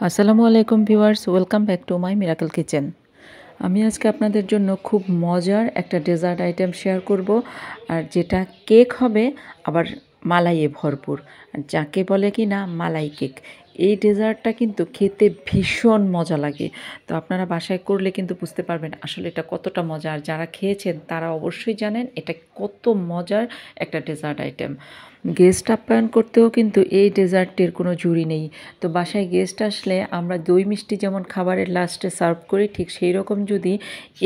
আসসালামু আলাইকুম viewers, welcome back to my miracle kitchen. আমি আজকে আপনাদের জন্য খুব মজার একটা ডেজার্ট আইটেম শেয়ার করব, আর যেটা কেক হবে, আবার মালাইয়ে ভরপুর, আর যাকে বলে কি না মালাই কেক। এই ডেজার্টটা কিন্তু খেতে ভীষণ মজা লাগে। তো আপনারা বাসায় করলে কিন্তু বুঝতে পারবেন আসলে এটা কতটা মজা, আর যারা খেয়েছেন তারা অবশ্যই জানেন এটা কত মজার একটা ডেজার্ট আইটেম। গেস্ট আপ্যায়ন করতেও কিন্তু এই ডেজার্টের কোনো জুড়ি নেই। তো বাসায় গেস্ট আসলে আমরা দই মিষ্টি যেমন খাবারের লাস্টে সার্ভ করি, ঠিক সেই রকম যদি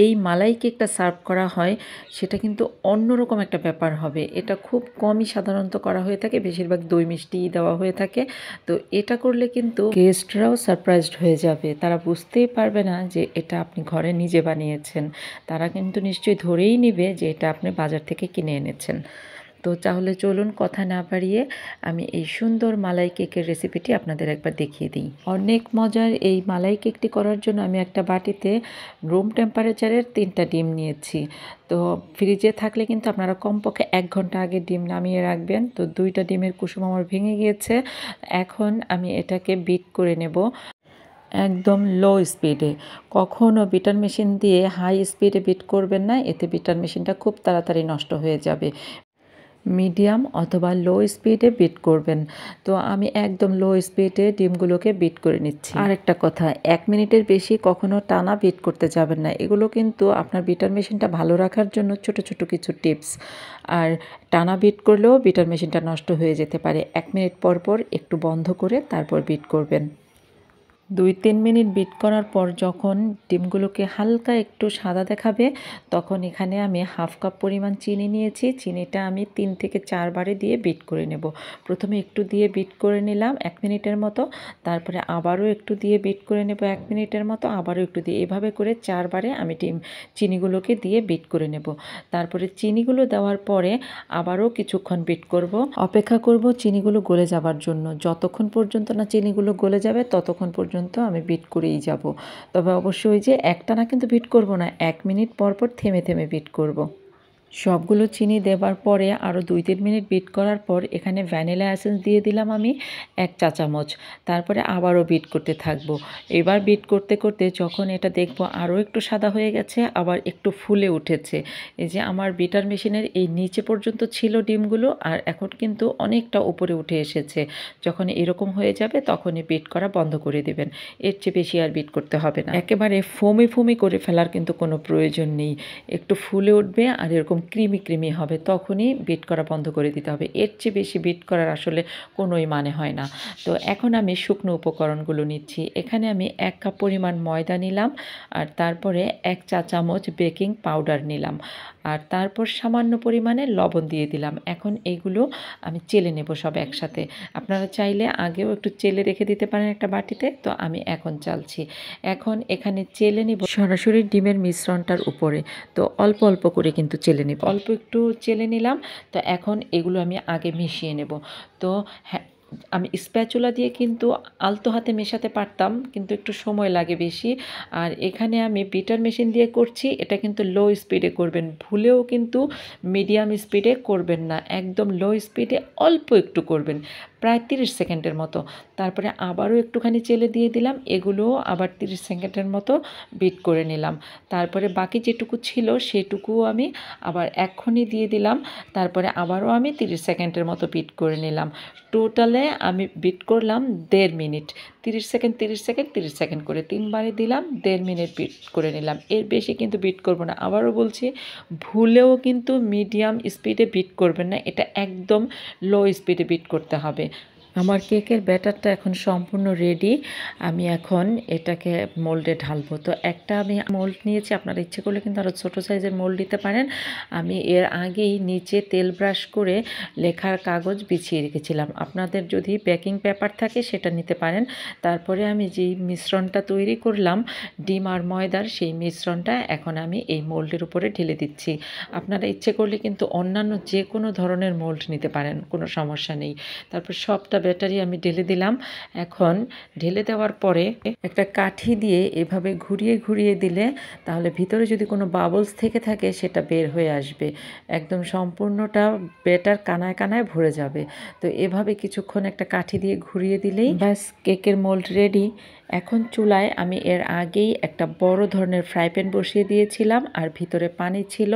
এই মালাই কেকটা সার্ভ করা হয়, সেটা কিন্তু অন্যরকম একটা ব্যাপার হবে। এটা খুব কমই সাধারণত করা হয়ে থাকে, বেশিরভাগ দই মিষ্টিই দেওয়া হয়ে থাকে। তো এটা করলে কিন্তু গেস্টরাও সারপ্রাইজড হয়ে যাবে, তারা বুঝতেই পারবে না যে এটা আপনি ঘরে নিজে বানিয়েছেন। তারা কিন্তু নিশ্চয়ই ধরেই নেবে যে এটা আপনি বাজার থেকে কিনে এনেছেন। তো তাহলে চলুন কথা না বাড়িয়ে আমি এই সুন্দর মালাই কেকের রেসিপিটি আপনাদের একবার দেখিয়ে দিই। অনেক মজার এই মালাই কেকটি করার জন্য আমি একটা বাটিতে রুম টেম্পারেচারের 3টা ডিম নিয়েছি। তো ফ্রিজে থাকলে কিন্তু আপনারা কমপক্ষে 1 ঘন্টা আগে ডিম নামিয়ে রাখবেন। তো 2টা ডিমের কুসুম আমার ভেঙে গিয়েছে। এখন আমি এটাকে বিট করে নেব একদম লো স্পিডে। কখনও বিটার মেশিন দিয়ে হাই স্পিডে বিট করবেন না, এতে বিটার মেশিনটা খুব তাড়াতাড়ি নষ্ট হয়ে যাবে। মিডিয়াম অথবা লো স্পিডে বিট করবেন। তো আমি একদম লো স্পিডে ডিমগুলোকে বিট করে নিচ্ছি। আর একটা কথা, 1 মিনিটের বেশি কখনো টানা বিট করতে যাবেন না। এগুলো কিন্তু আপনার বিটার মেশিনটা ভালো রাখার জন্য ছোট ছোট কিছু টিপস। আর টানা বিট করলেও বিটার মেশিনটা নষ্ট হয়ে যেতে পারে। 1 মিনিট পর পর একটু বন্ধ করে তারপর বিট করবেন। 2-3 মিনিট বিট করার পর যখন ডিমগুলোকে হালকা একটু সাদা দেখাবে, তখন এখানে আমি 1/2 কাপ পরিমাণ চিনি নিয়েছি। চিনিটা আমি 3 থেকে 4 বারে দিয়ে বিট করে নেব। প্রথমে একটু দিয়ে বিট করে নিলাম 1 মিনিটের মতো, তারপরে আবারও একটু দিয়ে বিট করে নেব 1 মিনিটের মতো, আবারও একটু দিয়ে, এভাবে করে 4 বারে আমি চিনিগুলোকে দিয়ে বিট করে নেব। তারপরে চিনিগুলো দেওয়ার পরে আবারও কিছুক্ষণ বিট করব, অপেক্ষা করব চিনিগুলো গলে যাবার জন্য। যতক্ষণ পর্যন্ত না চিনিগুলো গলে যাবে ততক্ষণ পর্যন্ত আমি বিট করেই যাব। তবে অবশ্যই ওই যে একটানা কিন্তু বিট করব না, 1 মিনিট পর পর থেমে থেমে বিট করব। সবগুলো চিনি দেবার পরে আরও 2-3 মিনিট বিট করার পর এখানে ভ্যানিলা এসেন্স দিয়ে দিলাম আমি 1 চা চামচ। তারপরে আবারও বিট করতে থাকবো। এবার বিট করতে করতে যখন এটা দেখব আরও একটু সাদা হয়ে গেছে, আবার একটু ফুলে উঠেছে, এই যে আমার বিটার মেশিনের এই নিচে পর্যন্ত ছিল ডিমগুলো, আর এখন কিন্তু অনেকটা উপরে উঠে এসেছে। যখন এরকম হয়ে যাবে তখনই বিট করা বন্ধ করে দেবেন। এর চেয়ে বেশি আর বিট করতে হবে না। একেবারে ফোমি ফোমি করে ফেলার কিন্তু কোনো প্রয়োজন নেই। একটু ফুলে উঠবে আর এরকম ক্রিমি ক্রিমি হবে, তখনই বিট করা বন্ধ করে দিতে হবে। এর চেয়ে বেশি বিট করার আসলে কোনোই মানে হয় না। তো এখন আমি শুকনো উপকরণগুলো নিচ্ছি। এখানে আমি 1 কাপ পরিমাণ ময়দা নিলাম, আর তারপরে 1 চা চামচ বেকিং পাউডার নিলাম, আর তারপর সামান্য পরিমাণে লবণ দিয়ে দিলাম। এখন এইগুলো আমি চেলে নেব সব একসাথে। আপনারা চাইলে আগেও একটু চেলে রেখে দিতে পারেন একটা বাটিতে, তো আমি এখন চালছি। এখন এখানে চেলে নিব সরাসরি ডিমের মিশ্রণটার উপরে। তো অল্প অল্প করে কিন্তু চেলে নেব, অল্প একটু চেলে নিলাম। তো এখন এগুলো আমি আগে মিশিয়ে নেব। তো হ্যাঁ, আমি স্প্যাচুলা দিয়ে কিন্তু আলতো হাতে মেশাতে পারতাম, কিন্তু একটু সময় লাগে বেশি। আর এখানে আমি বিটার মেশিন দিয়ে করছি, এটা কিন্তু লো স্পিডে করবেন, ভুলেও কিন্তু মিডিয়াম স্পিডে করবেন না, একদম লো স্পিডে অল্প একটু করবেন, প্রায় 30 সেকেন্ডের মতো। তারপরে আবারও একটুখানি চেলে দিয়ে দিলাম, এগুলোও আবার 30 সেকেন্ডের মতো বিট করে নিলাম। তারপরে বাকি যেটুকু ছিল সেটুকুও আমি আবার এক্ষুনি দিয়ে দিলাম। তারপরে আবারও আমি 30 সেকেন্ডের মতো বিট করে নিলাম। টোটালে আমি বিট করলাম 1.5 মিনিট। 30 সেকেন্ড 30 সেকেন্ড 30 সেকেন্ড করে 3 বারে দিলাম, 1.5 মিনিট বিট করে নিলাম। এর বেশি কিন্তু বিট করব না। আবারও বলছি, ভুলেও কিন্তু মিডিয়াম স্পিডে বিট করবেন না, এটা একদম লো স্পিডে বিট করতে হবে। আমার কেকের ব্যাটারটা এখন সম্পূর্ণ রেডি। আমি এখন এটাকে মোল্ডে ঢালবো। তো একটা আমি মোল্ড নিয়েছি, আপনারা ইচ্ছে করলে কিন্তু আরও ছোটো সাইজের মোল্ড দিতে পারেন। আমি এর আগেই নিচে তেল ব্রাশ করে লেখার কাগজ বিছিয়ে রেখেছিলাম। আপনাদের যদি বেকিং পেপার থাকে সেটা নিতে পারেন। তারপরে আমি যেই মিশ্রণটা তৈরি করলাম ডিম আর ময়দার, সেই মিশ্রণটা এখন আমি এই মোল্ডের উপরে ঢেলে দিচ্ছি। আপনারা ইচ্ছে করলে কিন্তু অন্যান্য যে কোনো ধরনের মোল্ড নিতে পারেন, কোনো সমস্যা নেই। তারপর সবটা ব্যাটারি আমি ঢেলে দিলাম। এখন ঢেলে দেওয়ার পরে একটা কাঠি দিয়ে এভাবে ঘুরিয়ে ঘুরিয়ে দিলে তাহলে ভিতরে যদি কোনো বাবলস থেকে থাকে সেটা বের হয়ে আসবে। একদম সম্পূর্ণটা ব্যাটার কানায় কানায় ভরে যাবে। তো এভাবে কিছুক্ষণ একটা কাঠি দিয়ে ঘুরিয়ে দিলেই ব্যাস কেকের মোল্ড রেডি। এখন চুলায় আমি এর আগেই একটা বড় ধরনের ফ্রাই প্যান বসিয়ে দিয়েছিলাম আর ভিতরে পানি ছিল,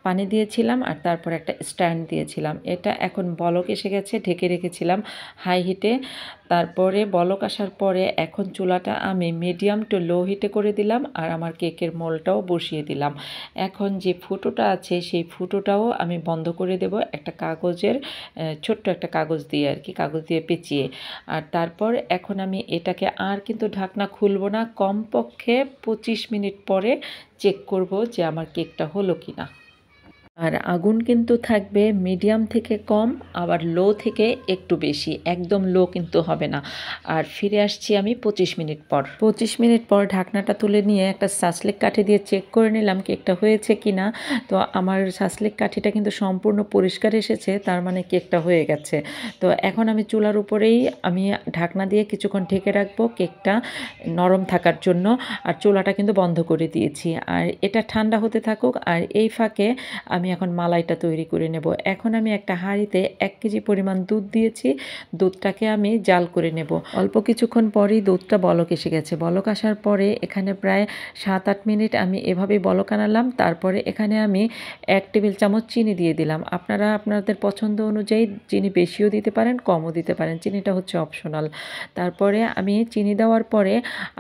পানি দিয়েছিলাম আর তারপর একটা স্ট্যান্ড দিয়েছিলাম। এটা এখন বলক এসে গেছে, ঢেকে রেখেছিলাম হাই হিটে। তারপরে বলক আসার পরে এখন চুলাটা আমি মিডিয়াম টু লো হিটে করে দিলাম আর আমার কেকের মোলটাও বসিয়ে দিলাম। এখন যে ফুটোটা আছে সেই ফুটোটাও আমি বন্ধ করে দেব একটা কাগজের, ছোট্ট একটা কাগজ দিয়ে আর কি, কাগজ দিয়ে পেঁচিয়ে। আর তারপর এখন আমি এটাকে আর কিন্তু ঢাকনা খুলবো না, কমপক্ষে 25 মিনিট পরে চেক করব যে আমার কেকটা হলো কি না। আর আগুন কিন্তু থাকবে মিডিয়াম থেকে কম, আবার লো থেকে একটু বেশি, একদম লো কিন্তু হবে না। আর ফিরে আসছি আমি 25 মিনিট পর। 25 মিনিট পর ঢাকনাটা তুলে নিয়ে একটা সাসলিক কাঠি দিয়ে চেক করে নিলাম কেকটা হয়েছে কি না। তো আমার সাসলিক কাঠিটা কিন্তু সম্পূর্ণ পরিষ্কার এসেছে, তার মানে কেকটা হয়ে গেছে। তো এখন আমি চুলার উপরেই আমি ঢাকনা দিয়ে কিছুক্ষণ ঢেকে রাখবো কেকটা নরম থাকার জন্য। আর চুলাটা কিন্তু বন্ধ করে দিয়েছি আর এটা ঠান্ডা হতে থাকুক। আর এই ফাঁকে আমি এখন মালাইটা তৈরি করে নেব। এখন আমি একটা হাঁড়িতে 1 কেজি পরিমাণ দুধ দিয়েছি, দুধটাকে আমি জাল করে নেব। অল্প কিছুক্ষণ পরেই দুধটা বলক এসে গেছে। বলক আসার পরে এখানে প্রায় 7-8 মিনিট আমি এভাবেই বলক আনালাম। তারপরে এখানে আমি 1 টেবিল চামচ চিনি দিয়ে দিলাম। আপনারা আপনাদের পছন্দ অনুযায়ী চিনি বেশিও দিতে পারেন, কমও দিতে পারেন, চিনিটা হচ্ছে অপশনাল। তারপরে আমি চিনি দেওয়ার পরে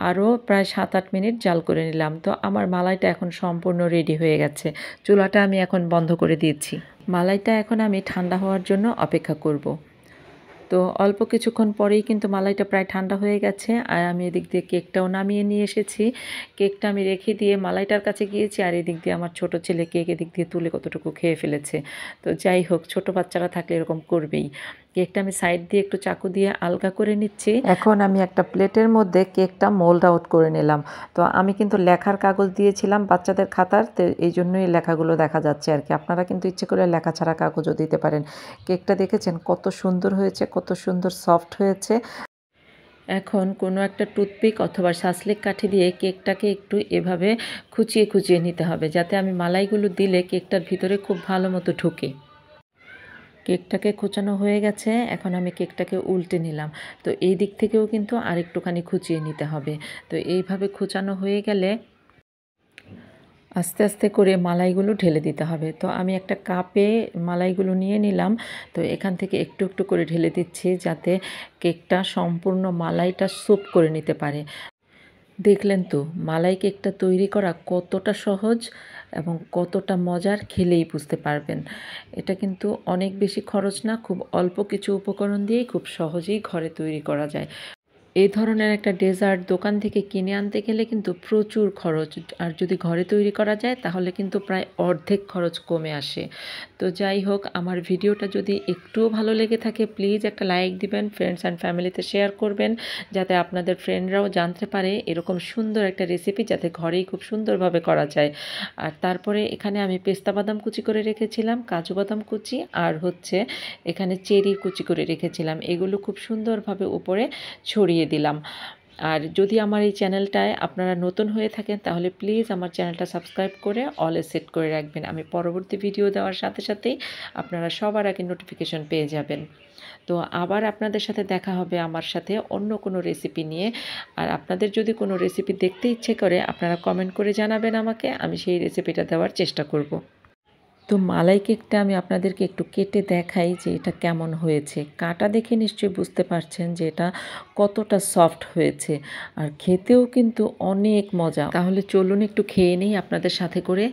আরও প্রায় 7-8 মিনিট জাল করে নিলাম। তো আমার মালাইটা এখন সম্পূর্ণ রেডি হয়ে গেছে। চুলাটা আমি এখন বন্ধ করে দিয়েছি। মালাইটা এখন আমি ঠান্ডা হওয়ার জন্য অপেক্ষা করব। তো অল্প কিছুক্ষণ পরেই কিন্তু মালাইটা প্রায় ঠান্ডা হয়ে গেছে আর আমি এদিক দিয়ে কেকটাও নামিয়ে নিয়ে এসেছি। কেকটা আমি রেখে দিয়ে মালাইটার কাছে গিয়েছি আর এদিক দিয়ে আমার ছোট ছেলে কেক এদিক দিয়ে তুলে কতটুকু খেয়ে ফেলেছে। তো যাই হোক, ছোট বাচ্চারা থাকলে এরকম করবেই। কেকটা আমি সাইড দিয়ে একটু চাকু দিয়ে আলগা করে নিচ্ছি। এখন আমি একটা প্লেটের মধ্যে কেকটা মোল্ড আউট করে নিলাম। তো আমি কিন্তু লেখার কাগজ দিয়েছিলাম বাচ্চাদের খাতার, তো এই জন্যই লেখাগুলো দেখা যাচ্ছে আর কি। আপনারা কিন্তু ইচ্ছে করে লেখা ছাড়া কাগজও দিতে পারেন। কেকটা দেখেছেন কত সুন্দর হয়েছে, কত সুন্দর সফট হয়েছে। এখন কোনো একটা টুথপিক অথবা সাসলিক কাঠি দিয়ে কেকটাকে একটু এভাবে খুঁচিয়ে খুঁচিয়ে নিতে হবে, যাতে আমি মালাইগুলো দিলে কেকটার ভিতরে খুব ভালো মতো ঢোকে। কেকটাকে খোঁচানো হয়ে গেছে, এখন আমি কেকটাকে উল্টে নিলাম। তো এই দিক থেকেও কিন্তু আরেকটুখানি খুঁচিয়ে নিতে হবে। তো এইভাবে খোঁচানো হয়ে গেলে আস্তে আস্তে করে মালাইগুলো ঢেলে দিতে হবে। তো আমি একটা কাপে মালাইগুলো নিয়ে নিলাম। তো এখান থেকে একটু একটু করে ঢেলে দিচ্ছি, যাতে কেকটা সম্পূর্ণ মালাইটা সোপ করে নিতে পারে। দেখলেন তো মালাই কেকটা তৈরি করা কতটা সহজ এবং কতটা মজার, খেলেই বুঝতে পারবেন। এটা কিন্তু অনেক বেশি খরচ না, খুব অল্প কিছু উপকরণ দিয়েই খুব সহজেই ঘরে তৈরি করা যায়। এই ধরনের একটা ডেজার্ট দোকান থেকে কিনে আনতে গেলে কিন্তু প্রচুর খরচ, আর যদি ঘরে তৈরি করা যায় তাহলে কিন্তু প্রায় অর্ধেক খরচ কমে আসে। তো যাই হোক, আমার ভিডিওটা যদি একটুও ভালো লেগে থাকে প্লিজ একটা লাইক দিবেন, ফ্রেন্ডস অ্যান্ড ফ্যামিলিতে শেয়ার করবেন, যাতে আপনাদের ফ্রেন্ডরাও জানতে পারে এরকম সুন্দর একটা রেসিপি যাতে ঘরেই খুব সুন্দরভাবে করা যায়। আর তারপরে এখানে আমি পেস্তা বাদাম কুচি করে রেখেছিলাম, কাজু বাদাম কুচি, আর হচ্ছে এখানে চেরি কুচি করে রেখেছিলাম। এগুলো খুব সুন্দরভাবে উপরে ছড়িয়ে দিলাম। আর যদি আমার এই চ্যানেলটায় আপনারা নতুন হয়ে থাকেন তাহলে প্লিজ আমার চ্যানেলটা সাবস্ক্রাইব করে অলে সেট করে রাখবেন। আমি পরবর্তী ভিডিও দেওয়ার সাথে সাথেই আপনারা সবার আগে নোটিফিকেশন পেয়ে যাবেন। তো আবার আপনাদের সাথে দেখা হবে আমার সাথে অন্য কোনো রেসিপি নিয়ে। আর আপনাদের যদি কোনো রেসিপি দেখতে ইচ্ছে করে আপনারা কমেন্ট করে জানাবেন আমাকে, আমি সেই রেসিপিটা দেওয়ার চেষ্টা করব। তো মালাই কেকটা আমি আপনাদেরকে একটু কেটে দেখাই যে এটা কেমন হয়েছে। কাটা দেখে নিশ্চয়ই বুঝতে পারছেন যে এটা কতটা সফট হয়েছে, আর খেতেও কিন্তু অনেক মজা। তাহলে চলুন একটু খেয়ে নিই আপনাদের সাথে করে।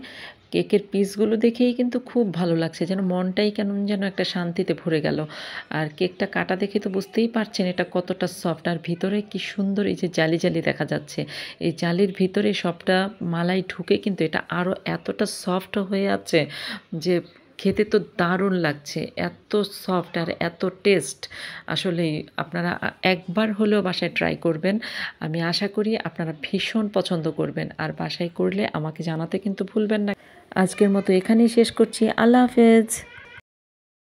কেকের পিসগুলো দেখেই কিন্তু খুব ভালো লাগছে, যেন মনটাই কেমন যেন একটা শান্তিতে ভরে গেল। আর কেকটা কাটা দেখে তো বুঝতেই পারছেন এটা কতটা সফট, আর ভিতরে কি সুন্দর এই যে জালি জালি দেখা যাচ্ছে। এই জালির ভিতরে সবটা মালাই ঢুকে কিন্তু এটা আরও এতটা সফট হয়ে আছে যে খেতে তো দারুণ লাগছে, এত সফট আর এত টেস্ট। আসলেই আপনারা একবার হলেও বাসায় ট্রাই করবেন। আমি আশা করি আপনারা ভীষণ পছন্দ করবেন, আর বাসায় করলে আমাকে জানাতে কিন্তু ভুলবেন না। আজকের মতো এখানেই শেষ করছি। আল্লাহ হাফেজ।